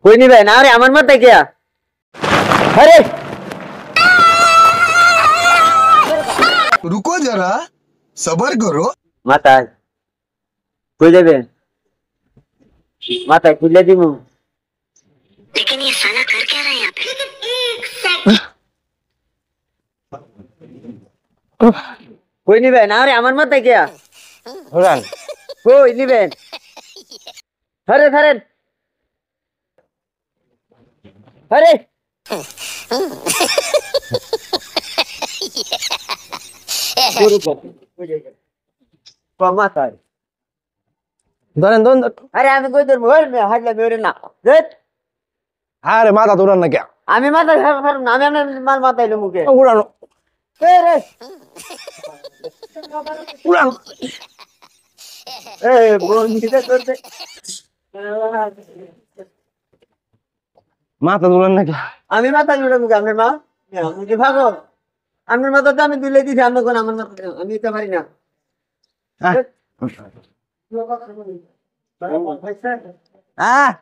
কই নিবে না রে আমার মাথায় কে আরে रुको जरा सबर करो। মাথায় কই যাবেন মাথায় খুলে দিমু लेकिन ये साला कर क्या रहा है यहाँ पे? কই নিবে না রে আমার মাথায় কে ধরান কই নিবেন আরে ধরেন আরে মাথায় ধরেন ধরেন আরে আমি কই ধরবো হাজলা বেরোরে না আরে মাথা ধরান না কে আমি মাথায় ধরবো না আমি আপনার মাল মাথায় এলো মুখে উড়ানো রে উড়ানো এ বন্ধুটা করতে মাথা ধরান না কে আমি মাথা জুড়ে মুখে আপনার মা আমি কি ভাগো আপনার মাথা তো আমি তুলে দিছি আপনার কোন আমার মাথা আমি এটা পারি না আহ